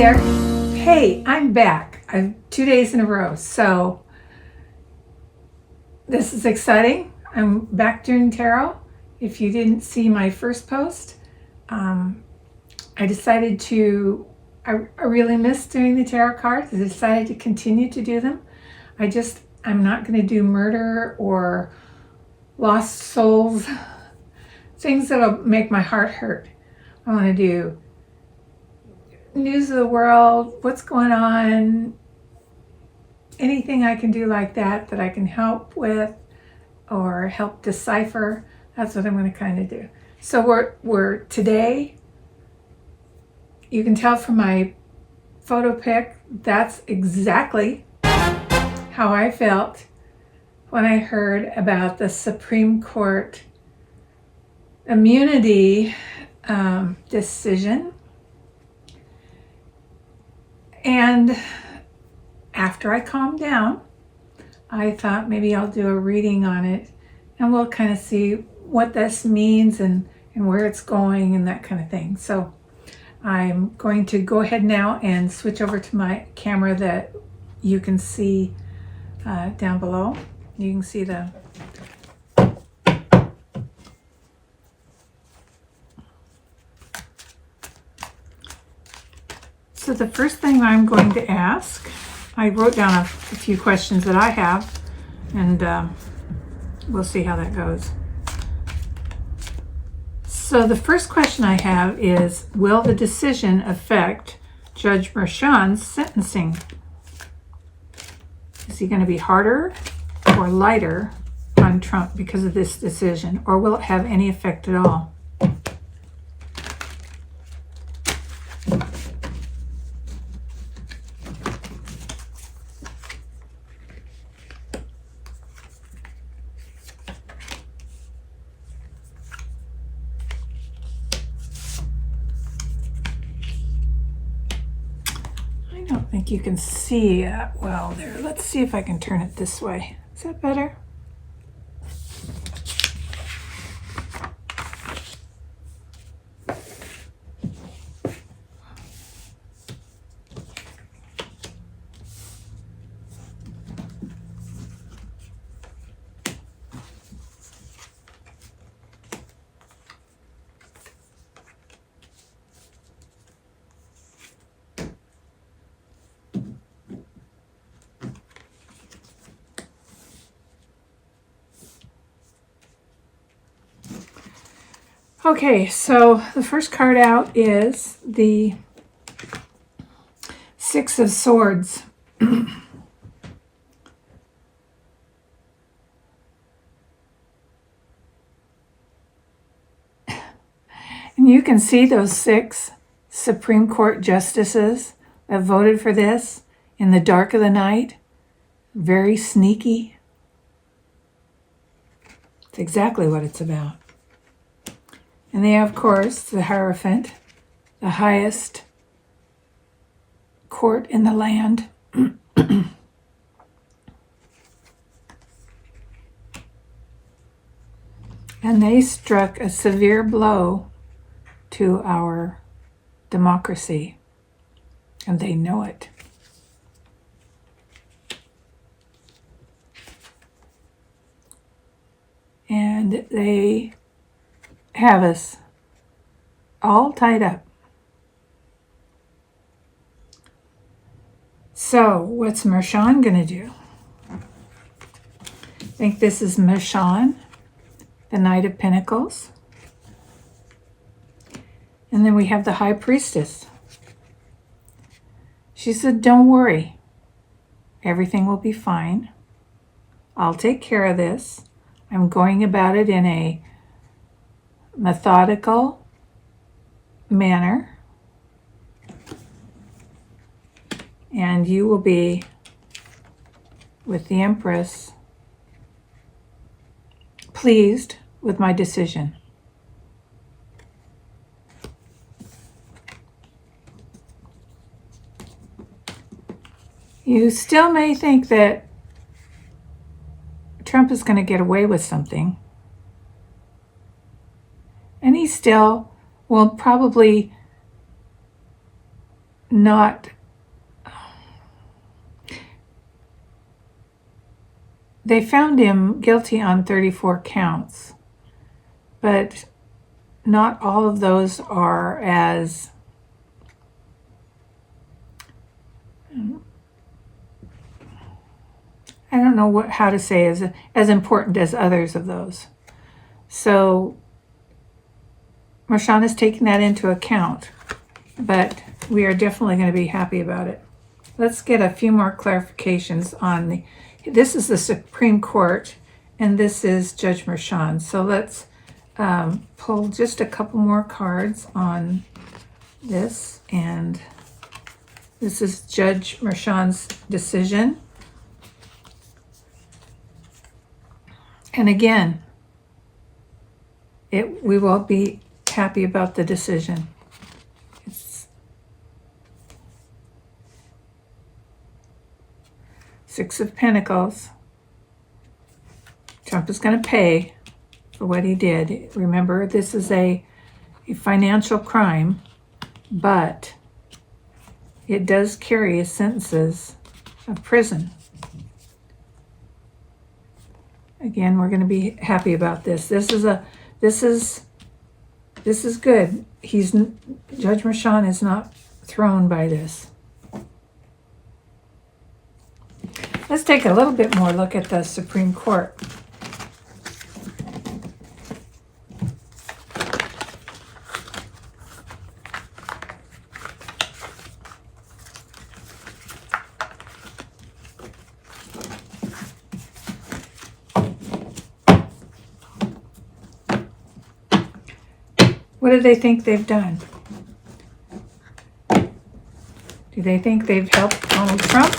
there. Hey, I'm back. I'm 2 days in a row, so this is exciting. I'm back doing tarot. If you didn't see my first post, I decided to, I really miss doing the tarot cards. I decided to continue to do them. I'm not going to do murder or lost souls, things that'll make my heart hurt. I want to do news of the world, what's going on, anything I can do like that I can help with or help decipher. That's what I'm going to kind of do. So we're today, you can tell from my photo pic, that's exactly how I felt when I heard about the Supreme Court immunity decision. And after I calmed down, I thought maybe I'll do a reading on it and we'll kind of see what this means and where it's going and that kind of thing. So I'm going to go ahead now and switch over to my camera that you can see down below. You can see the So the first thing I'm going to ask, I wrote down a few questions that I have, and we'll see how that goes. So the first question I have is, will the decision affect Judge Merchan's sentencing? Is he going to be harder or lighter on Trump because of this decision, or will it have any effect at all? I don't think you can see that well there. Let's see if I can turn it this way. Is that better? Okay, so the first card out is the Six of Swords. And you can see those 6 Supreme Court justices that voted for this in the dark of the night. Very sneaky. It's exactly what it's about. And they have, of course, the Hierophant, the highest court in the land. And they struck a severe blow to our democracy, and they know it. And they have us all tied up. So what's Merchan going to do? I think this is Merchan, the Knight of Pentacles. And then we have the High Priestess. She said, don't worry. Everything will be fine. I'll take care of this. I'm going about it in a methodical manner, and you will be with the Empress pleased with my decision. You still may think that Trump is going to get away with something. And he still will probably not, they found him guilty on 34 counts, but not all of those are as I don't know how to say as important as others of those. So Marshawn is taking that into account, but we are definitely going to be happy about it. Let's get a few more clarifications on this is the Supreme Court, and this is Judge Marshawn. So let's pull just a couple more cards on this, and this is Judge Marshawn's decision. And again, we will be happy about the decision. It's Six of Pentacles. Trump is going to pay for what he did. Remember, this is a financial crime, but it does carry sentences of prison. Again, we're going to be happy about this. This is good. Judge Marshawn is not thrown by this. Let's take a little bit more look at the Supreme Court. What do they think they've done? Do they think they've helped Donald Trump?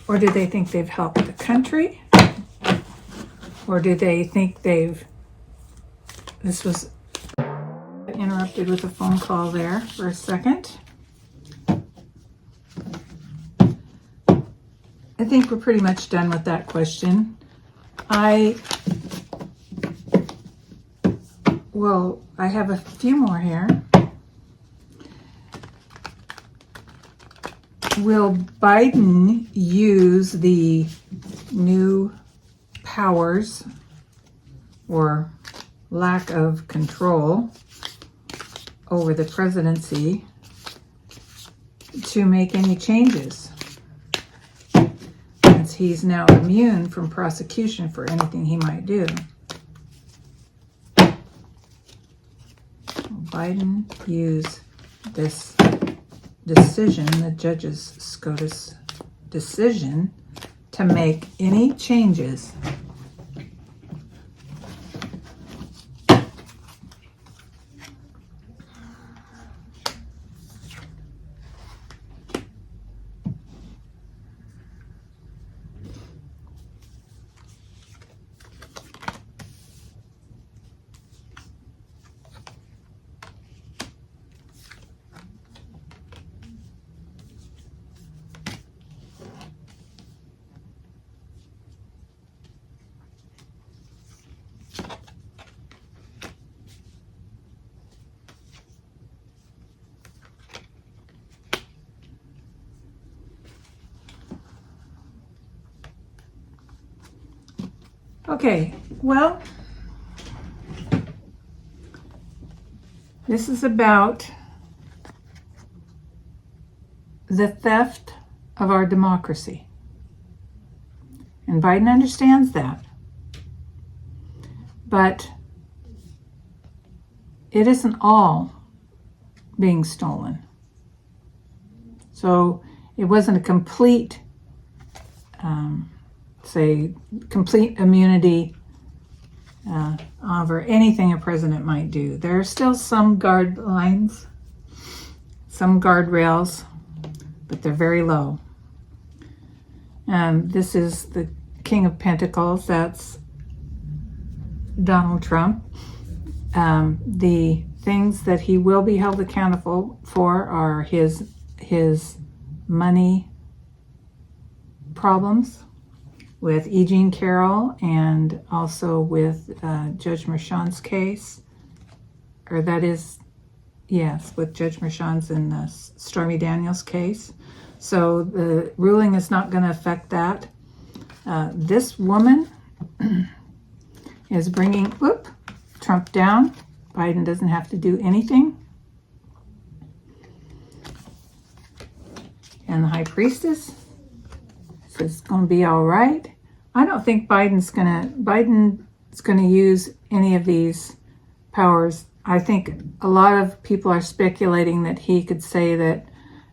Or do they think they've helped the country? Or do they think this was interrupted with a phone call there for a second. I think we're pretty much done with that question. I have a few more here. Will Biden use the new powers or lack of control over the presidency to make any changes, since he's now immune from prosecution for anything he might do? Will Biden use this decision, the judge's Scotus decision, to make any changes? Okay, well, this is about the theft of our democracy. And Biden understands that. But it isn't all being stolen. So it wasn't a complete complete immunity over anything a president might do. There are still some guidelines, some guardrails, but they're very low. This is the King of Pentacles. That's Donald Trump. The things that he will be held accountable for are his money problems with E. Jean Carroll, and also with Judge Marshawn's case, or that is, Yes, with Judge Mershon's in the Stormy Daniels case. So the ruling is not going to affect that. This woman is bringing Trump down. Biden doesn't have to do anything. And the high priestess says it's going to be all right. I don't think Biden's going to use any of these powers. I think a lot of people are speculating that he could say that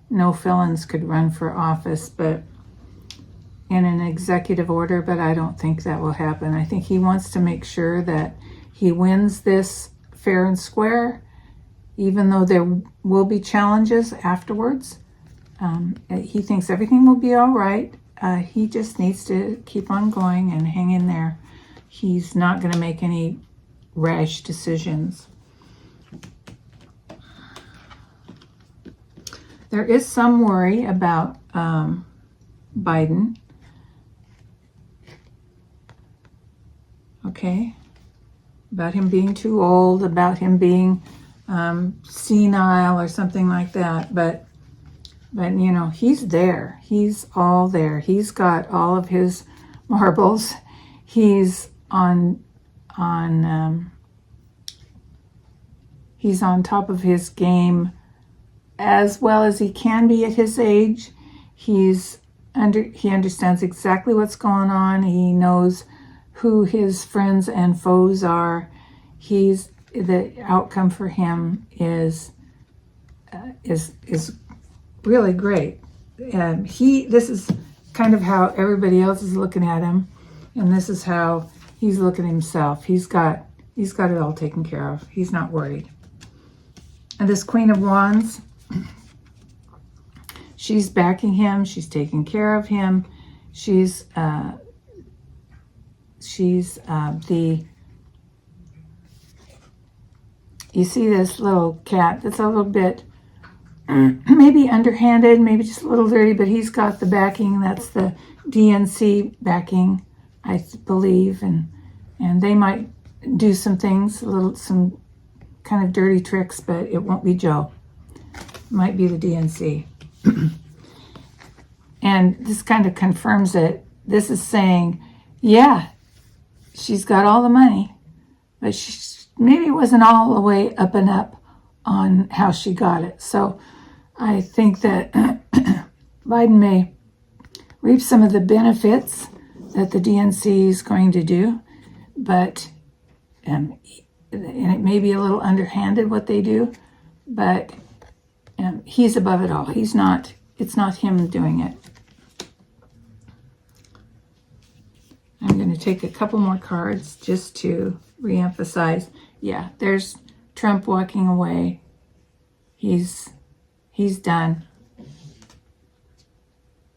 no felons could run for office, but in an executive order, but I don't think that will happen. I think he wants to make sure that he wins this fair and square, even though there will be challenges afterwards. He thinks everything will be all right. He just needs to keep on going and hang in there. He's not going to make any rash decisions. There is some worry about Biden. Okay. About him being too old, about him being senile or something like that. But you know, he's there. He's all there. He's got all of his marbles. He's on top of his game as well as he can be at his age. He understands exactly what's going on. He knows who his friends and foes are. The outcome for him is really great. This is kind of how everybody else is looking at him, and this is how he's looking at himself. He's got it all taken care of. He's not worried. And this Queen of Wands, she's backing him. She's taking care of him. She's you see this little cat that's a little bit maybe underhanded, maybe just a little dirty, but he's got the backing. That's the DNC backing, I believe, and they might do some things, some kind of dirty tricks, but it won't be Joe. It might be the DNC. And this kind of confirms it. This is saying, yeah, she's got all the money, but maybe it wasn't all the way up and up on how she got it. So I think that Biden may reap some of the benefits that the DNC is going to do, but and it may be a little underhanded what they do, but he's above it all. It's not him doing it. I'm going to take a couple more cards just to reemphasize. Yeah, there's Trump walking away. He's done.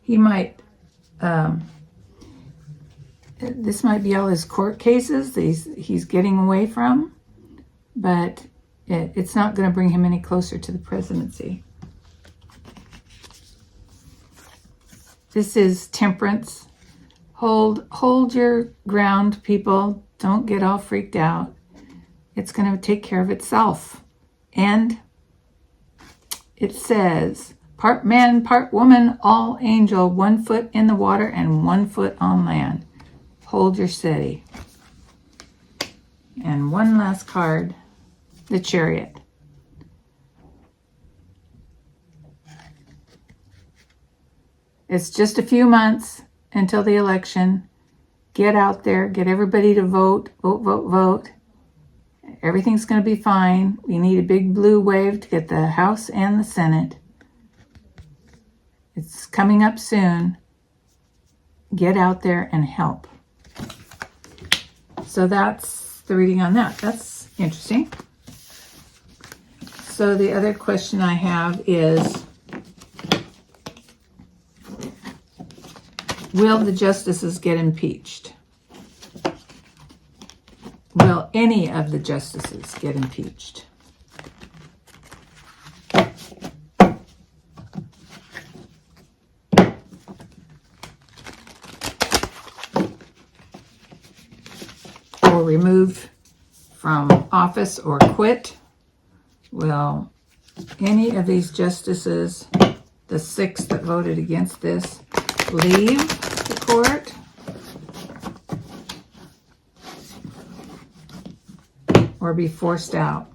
He might, this might be all his court cases that he's getting away from, but it's not going to bring him any closer to the presidency. This is Temperance. Hold your ground, people. Don't get all freaked out. It's going to take care of itself. And it says, part man, part woman, all angel, 1 foot in the water and 1 foot on land. Hold your steady. And one last card, the Chariot. It's just a few months until the election. Get out there, get everybody to vote, vote. Everything's going to be fine. We need a big blue wave to get the House and the Senate. It's coming up soon. Get out there and help. So that's the reading on that. That's interesting. So the other question I have is, will the justices get impeached? Will any of the justices get impeached? Or removed from office or quit? Will any of these justices, the 6 that voted against this, leave the court or be forced out.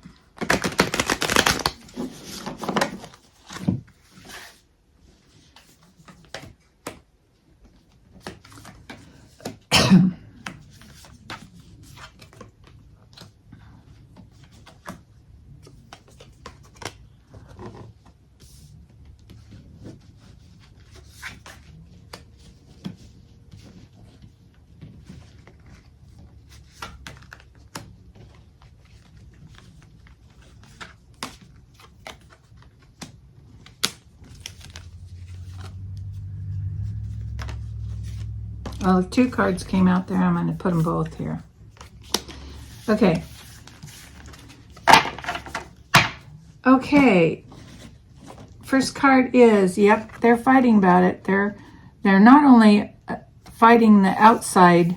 Well, 2 cards came out there. I'm going to put them both here. Okay. Okay. First card is, yep, they're fighting about it. They're not only fighting the outside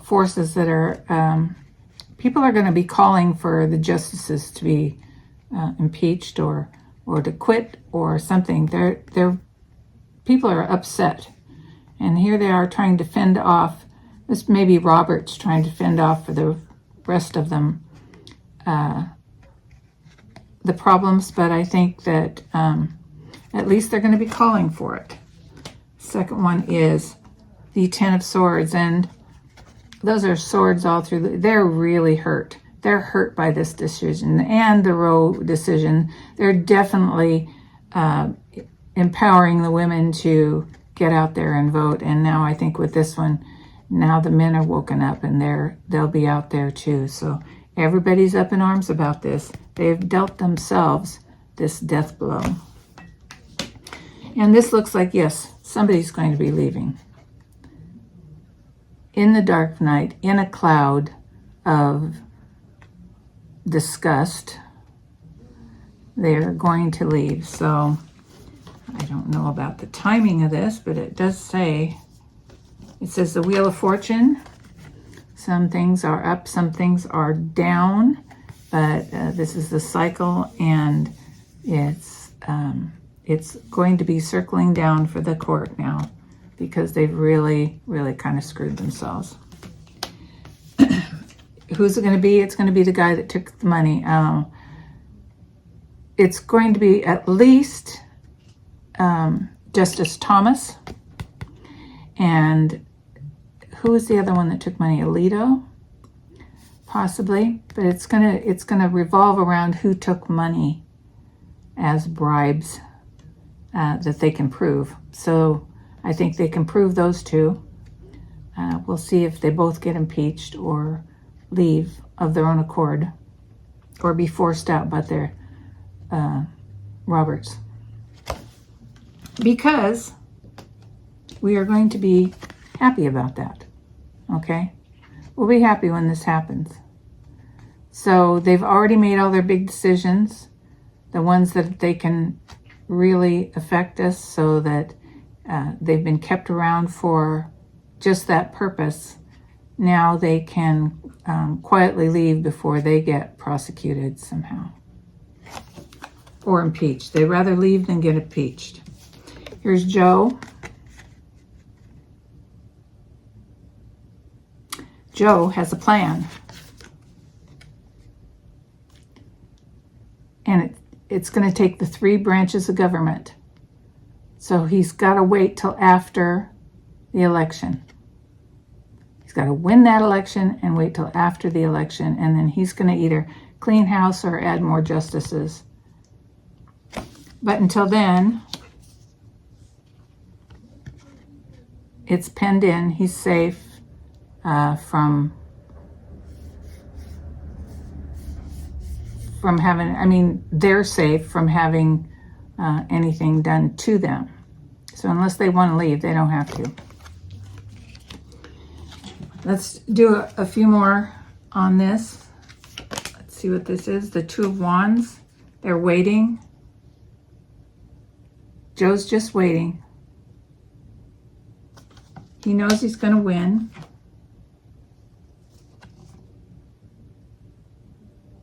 forces that are, people are going to be calling for the justices to be impeached or to quit or something. People are upset. And here they are trying to fend off, this may be Roberts trying to fend off for the rest of them the problems, but I think that at least they're going to be calling for it. Second one is the 10 of Swords, and those are swords all through. They're really hurt. They're hurt by this decision and the Roe decision. They're definitely empowering the women to get out there and vote. And now I think with this one, now the men are woken up and they'll be out there too. So everybody's up in arms about this. They've dealt themselves this death blow. And this looks like, yes, somebody's going to be leaving. In the dark night, in a cloud of disgust, they're going to leave. So I don't know about the timing of this, but it does say, it says the Wheel of Fortune. Some things are up, some things are down, but this is the cycle, and it's going to be circling down for the court now because they've really, really kind of screwed themselves. Who's it going to be? It's going to be the guy that took the money. It's going to be at least Justice Thomas, and who was the other one that took money? Alito, possibly, but it's gonna revolve around who took money as bribes that they can prove. So I think they can prove those two. We'll see if they both get impeached or leave of their own accord or be forced out by their Roberts. Because we are going to be happy about that, okay? We'll be happy when this happens. So they've already made all their big decisions, the ones that they can really affect us, so that they've been kept around for just that purpose. Now they can quietly leave before they get prosecuted somehow or impeached. They'd rather leave than get impeached. Here's Joe. Joe has a plan. And it's going to take the 3 branches of government. So he's got to wait till after the election. He's got to win that election and wait till after the election. And then he's going to either clean house or add more justices. But until then, it's penned in. He's safe from having, I mean, they're safe from having anything done to them. So unless they want to leave, they don't have to. Let's do a few more on this. Let's see what this is. The 2 of Wands. They're waiting. Joe's just waiting. He knows he's going to win.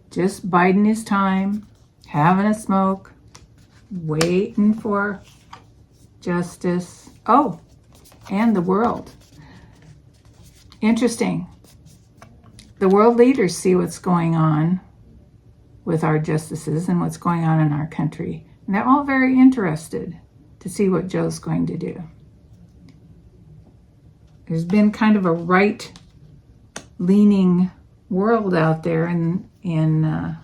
Just biding his time, having a smoke, waiting for justice. Oh, and the world. Interesting. The world leaders see what's going on with our justices and what's going on in our country. And they're all very interested to see what Joe's going to do. There's been kind of a right-leaning world out there, and I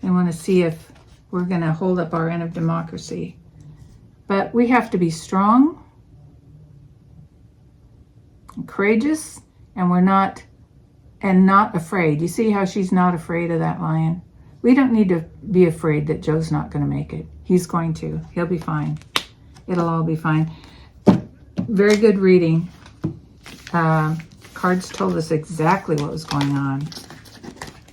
want to see if we're going to hold up our end of democracy. But we have to be strong and courageous, and not afraid. You see how she's not afraid of that lion? We don't need to be afraid that Joe's not going to make it. He's going to. He'll be fine. It'll all be fine. Very good reading. Cards told us exactly what was going on.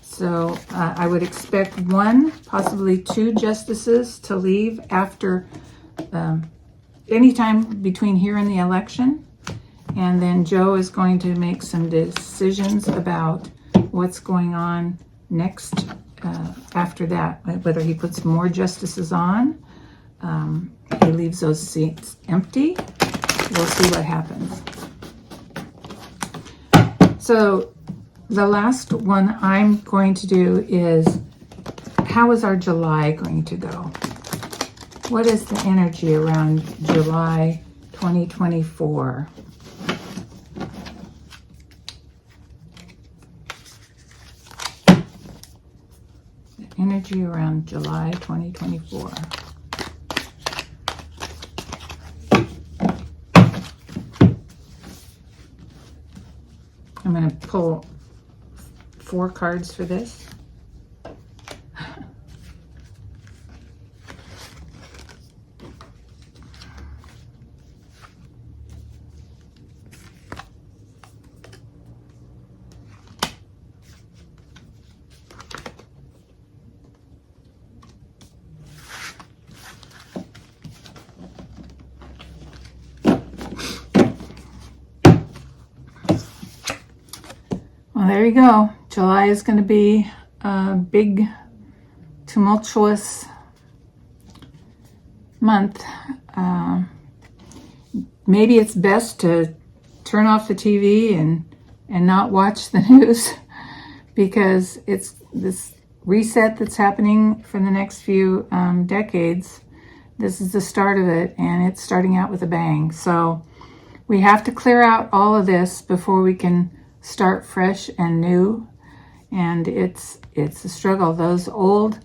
So I would expect 1, possibly 2 justices to leave after any time between here and the election. And then Joe is going to make some decisions about what's going on next after that, whether he puts more justices on, he leaves those seats empty. We'll see what happens. So the last one I'm going to do is, how is our July going to go? What is the energy around July 2024? The energy around July 2024. I'm going to pull 4 cards for this. Well, there you go. July is going to be a big, tumultuous month. Maybe it's best to turn off the TV and not watch the news, because it's this reset that's happening for the next few decades. This is the start of it, and it's starting out with a bang. So we have to clear out all of this before we can start fresh and new, and it's a struggle. Those old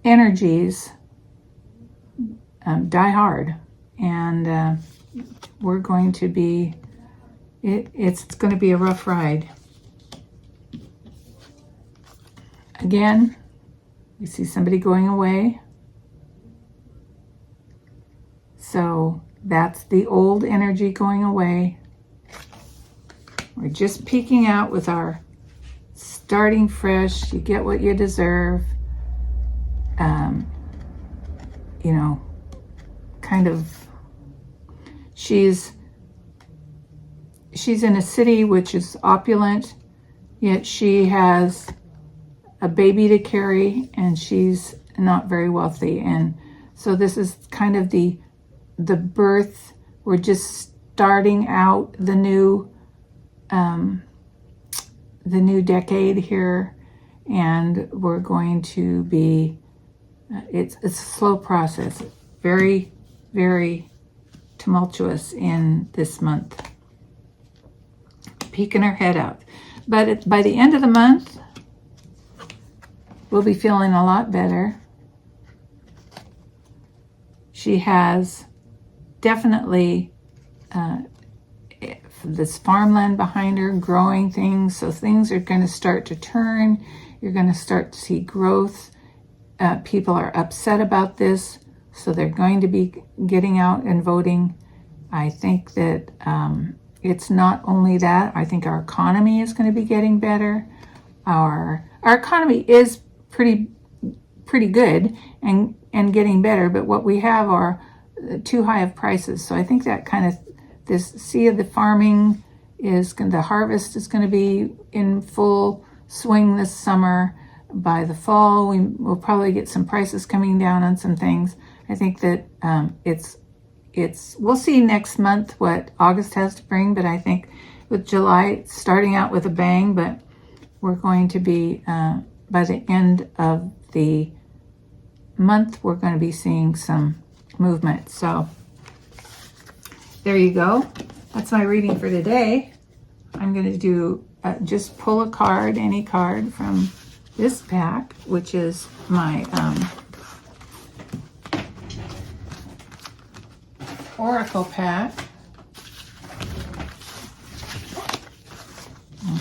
energies die hard, and we're going to be it's going to be a rough ride. Again, we see somebody going away, so that's the old energy going away. We're just peeking out with our starting fresh. You get what you deserve. Kind of, she's in a city which is opulent, yet she has a baby to carry, and she's not very wealthy. And so this is kind of the birth. We're just starting out the new decade here, and we're going to be it's a slow process, very, very tumultuous in this month, peeking her head out. But by the end of the month, we'll be feeling a lot better. She has definitely this farmland behind her, growing things, so things are going to start to turn. You're going to start to see growth. People are upset about this, so they're going to be getting out and voting. I think that it's not only that. I think our economy is going to be getting better. Our economy is pretty good and getting better, but what we have are too high of prices. So I think that kind of, this sea of the farming the harvest is going to be in full swing this summer. By the fall, we'll probably get some prices coming down on some things. I think that we'll see next month what August has to bring, but I think with July, it's starting out with a bang, but we're going to be, by the end of the month, we're going to be seeing some movement. So there you go. That's my reading for today. I'm going to do, just pull a card, any card from this pack, which is my Oracle pack.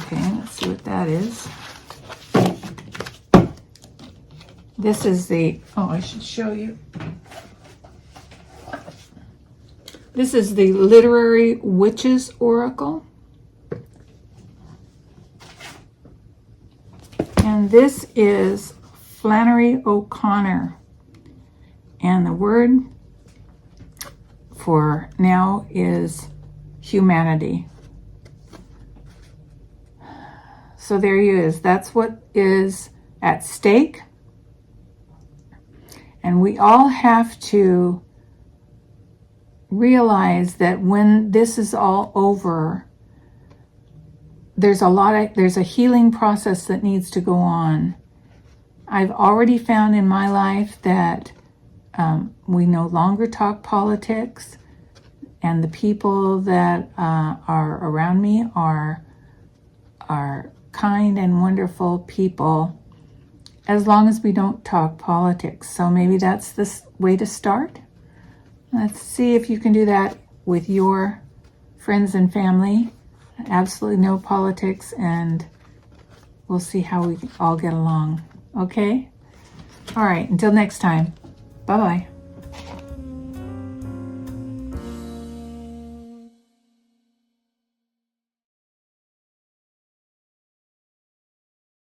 Okay, let's see what that is. This is the, oh, I should show you. This is the Literary Witches Oracle. And this is Flannery O'Connor. And the word for now is humanity. So there he is. That's what is at stake. And we all have to realize that when this is all over, there's a healing process that needs to go on. I've already found in my life that we no longer talk politics, and the people that are around me are kind and wonderful people, as long as we don't talk politics. So maybe that's the way to start. Let's see if you can do that with your friends and family. Absolutely no politics, and we'll see how we all get along. Okay? All right, until next time. Bye-bye.